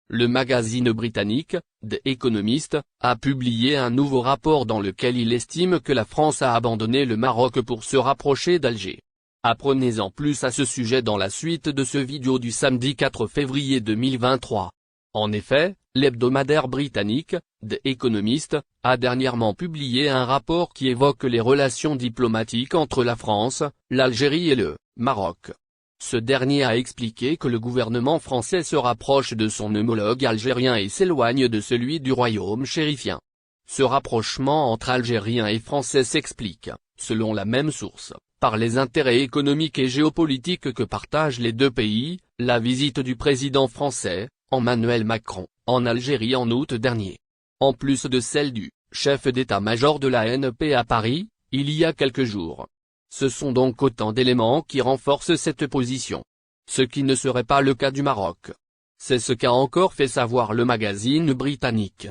Le magazine britannique, The Economist, a publié un nouveau rapport dans lequel il estime que la France a abandonné le Maroc pour se rapprocher d'Alger. Apprenez-en plus à ce sujet dans la suite de ce vidéo du samedi 4 février 2023. En effet, l'hebdomadaire britannique, The Economist, a dernièrement publié un rapport qui évoque les relations diplomatiques entre la France, l'Algérie et le Maroc. Ce dernier a expliqué que le gouvernement français se rapproche de son homologue algérien et s'éloigne de celui du royaume chérifien. Ce rapprochement entre Algériens et Français s'explique, selon la même source, par les intérêts économiques et géopolitiques que partagent les deux pays. La visite du président français, Emmanuel Macron, en Algérie en août dernier, en plus de celle du chef d'état-major de la NP à Paris, il y a quelques jours. Ce sont donc autant d'éléments qui renforcent cette position. Ce qui ne serait pas le cas du Maroc. C'est ce qu'a encore fait savoir le magazine britannique.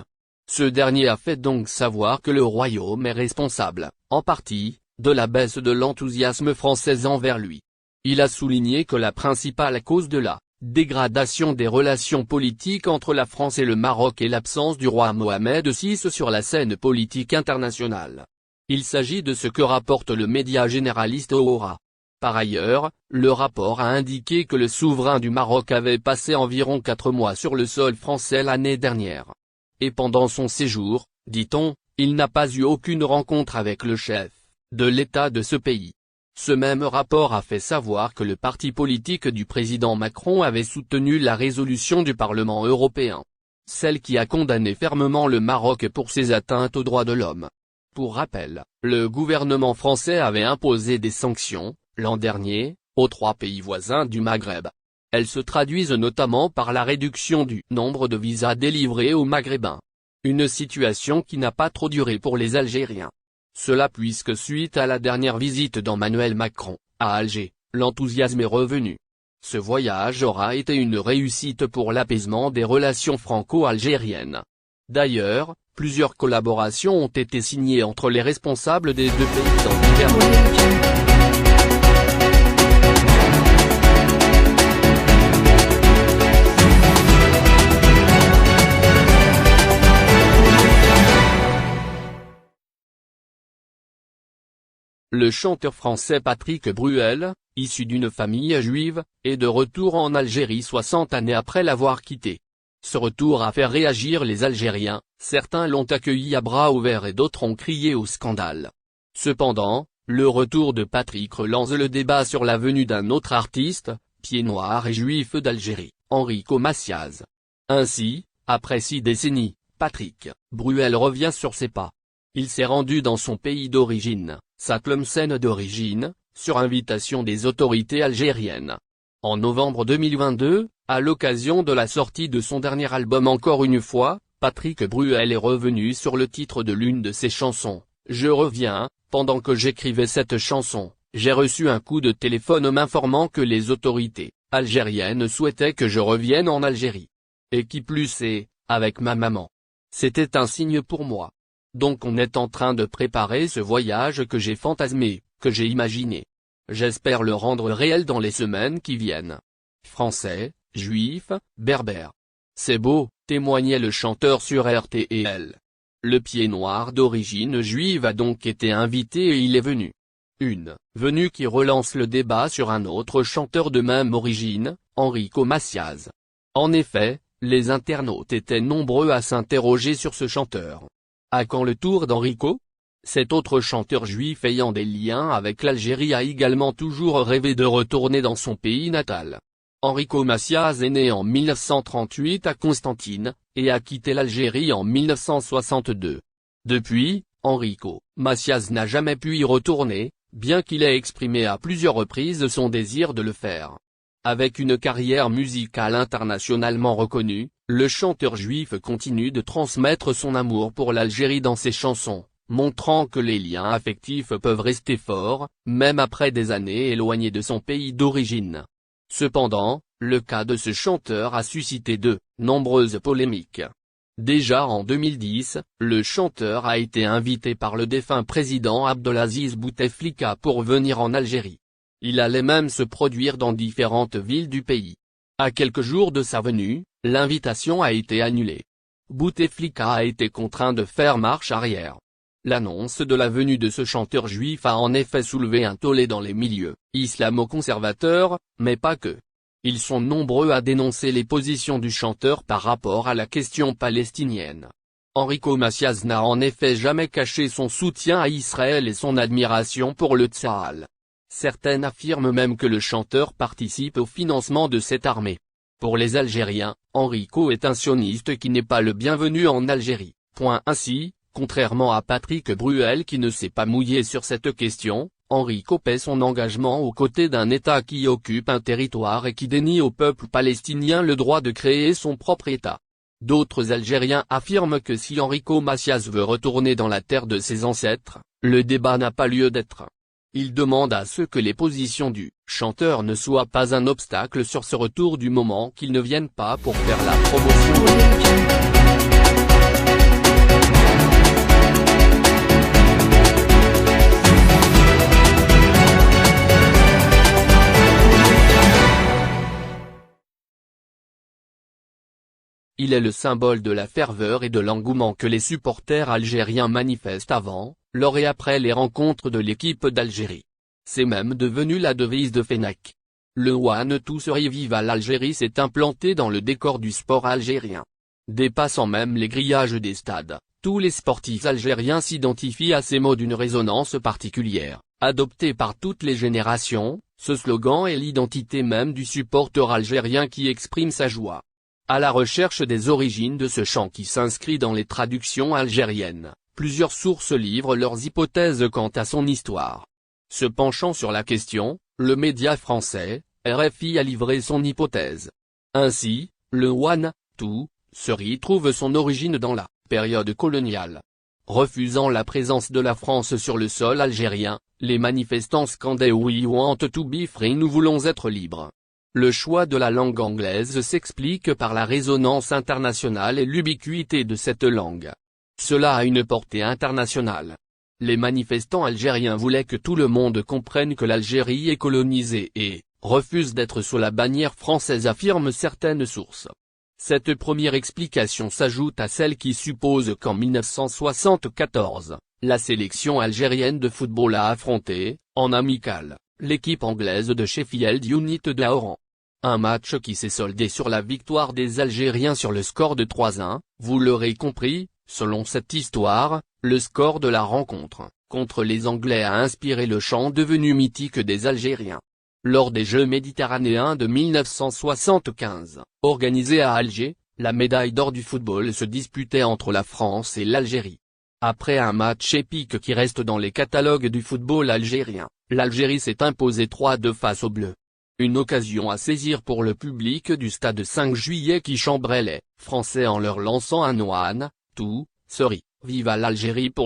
Ce dernier a fait donc savoir que le Royaume est responsable, en partie, de la baisse de l'enthousiasme français envers lui. Il a souligné que la principale cause de la dégradation des relations politiques entre la France et le Maroc est l'absence du roi Mohamed VI sur la scène politique internationale. Il s'agit de ce que rapporte le média généraliste Aura. Par ailleurs, le rapport a indiqué que le souverain du Maroc avait passé environ 4 mois sur le sol français l'année dernière. Et pendant son séjour, dit-on, il n'a pas eu aucune rencontre avec le chef de l'État de ce pays. Ce même rapport a fait savoir que le parti politique du président Macron avait soutenu la résolution du Parlement européen. Celle qui a condamné fermement le Maroc pour ses atteintes aux droits de l'homme. Pour rappel, le gouvernement français avait imposé des sanctions, l'an dernier, aux 3 pays voisins du Maghreb. Elles se traduisent notamment par la réduction du nombre de visas délivrés aux Maghrébins. Une situation qui n'a pas trop duré pour les Algériens. Cela puisque suite à la dernière visite d'Emmanuel Macron, à Alger, l'enthousiasme est revenu. Ce voyage aura été une réussite pour l'apaisement des relations franco-algériennes. D'ailleurs, plusieurs collaborations ont été signées entre les responsables des deux pays dans divers domaines. Le chanteur français Patrick Bruel, issu d'une famille juive, est de retour en Algérie 60 années après l'avoir quitté. Ce retour a fait réagir les Algériens, certains l'ont accueilli à bras ouverts et d'autres ont crié au scandale. Cependant, le retour de Patrick relance le débat sur la venue d'un autre artiste, pied noir et juif d'Algérie, Enrico Macias. Ainsi, après 6 décennies, Patrick Bruel revient sur ses pas. Il s'est rendu dans son pays d'origine, sa Tlemcen d'origine, sur invitation des autorités algériennes. En novembre 2022, à l'occasion de la sortie de son dernier album Encore une fois, Patrick Bruel est revenu sur le titre de l'une de ses chansons, « Je reviens ». Pendant que j'écrivais cette chanson, j'ai reçu un coup de téléphone m'informant que les autorités algériennes souhaitaient que je revienne en Algérie. Et qui plus est, avec ma maman. C'était un signe pour moi. Donc on est en train de préparer ce voyage que j'ai fantasmé, que j'ai imaginé. J'espère le rendre réel dans les semaines qui viennent. Français, juif, berbère. C'est beau, témoignait le chanteur sur RTL. Le pied noir d'origine juive a donc été invité et il est venu. Une venue qui relance le débat sur un autre chanteur de même origine, Enrico Macias. En effet, les internautes étaient nombreux à s'interroger sur ce chanteur. À quand le tour d'Enrico ? Cet autre chanteur juif ayant des liens avec l'Algérie a également toujours rêvé de retourner dans son pays natal. Enrico Macias est né en 1938 à Constantine, et a quitté l'Algérie en 1962. Depuis, Enrico Macias n'a jamais pu y retourner, bien qu'il ait exprimé à plusieurs reprises son désir de le faire. Avec une carrière musicale internationalement reconnue, le chanteur juif continue de transmettre son amour pour l'Algérie dans ses chansons, montrant que les liens affectifs peuvent rester forts, même après des années éloigné de son pays d'origine. Cependant, le cas de ce chanteur a suscité de nombreuses polémiques. Déjà en 2010, le chanteur a été invité par le défunt président Abdelaziz Bouteflika pour venir en Algérie. Il allait même se produire dans différentes villes du pays. À quelques jours de sa venue, L'invitation a été annulée. Bouteflika a été contraint de faire marche arrière. L'annonce de la venue de ce chanteur juif a en effet soulevé un tollé dans les milieux islamo-conservateurs, mais pas que. Ils sont nombreux à dénoncer les positions du chanteur par rapport à la question palestinienne. Enrico Macias n'a en effet jamais caché son soutien à Israël et son admiration pour le Tsahal. Certaines affirment même que le chanteur participe au financement de cette armée. Pour les Algériens, Enrico est un sioniste qui n'est pas le bienvenu en Algérie. Ainsi, contrairement à Patrick Bruel qui ne s'est pas mouillé sur cette question, Enrico paie son engagement aux côtés d'un État qui occupe un territoire et qui dénie au peuple palestinien le droit de créer son propre État. D'autres Algériens affirment que si Enrico Macias veut retourner dans la terre de ses ancêtres, le débat n'a pas lieu d'être. Ils demandent à ce que les positions du chanteur ne soient pas un obstacle sur ce retour du moment qu'ils ne viennent pas pour faire la promotion. Il est le symbole de la ferveur et de l'engouement que les supporters algériens manifestent avant, lors et après les rencontres de l'équipe d'Algérie. C'est même devenu la devise de Fenech. Le One Two Three Viva l'Algérie s'est implanté dans le décor du sport algérien. Dépassant même les grillages des stades, tous les sportifs algériens s'identifient à ces mots d'une résonance particulière, adopté par toutes les générations. Ce slogan est l'identité même du supporter algérien qui exprime sa joie. À la recherche des origines de ce chant qui s'inscrit dans les traductions algériennes, plusieurs sources livrent leurs hypothèses quant à son histoire. Se penchant sur la question, le média français, RFI a livré son hypothèse. Ainsi, le One Two Three trouve son origine dans la période coloniale. Refusant la présence de la France sur le sol algérien, les manifestants scandaient We want to be free, nous voulons être libres. Le choix de la langue anglaise s'explique par la résonance internationale et l'ubiquité de cette langue. Cela a une portée internationale. Les manifestants algériens voulaient que tout le monde comprenne que l'Algérie est colonisée et refuse d'être sous la bannière française, affirment certaines sources. Cette première explication s'ajoute à celle qui suppose qu'en 1974, la sélection algérienne de football a affronté, en amical, l'équipe anglaise de Sheffield United à Oran. Un match qui s'est soldé sur la victoire des Algériens sur le score de 3-1, vous l'aurez compris, selon cette histoire, le score de la rencontre, contre les Anglais a inspiré le chant devenu mythique des Algériens. Lors des Jeux méditerranéens de 1975, organisés à Alger, la médaille d'or du football se disputait entre la France et l'Algérie. Après un match épique qui reste dans les catalogues du football algérien, l'Algérie s'est imposée 3-2 face aux Bleus. Une occasion à saisir pour le public du stade 5 juillet qui chambrait les Français en leur lançant un One Two Three, viva l'Algérie pour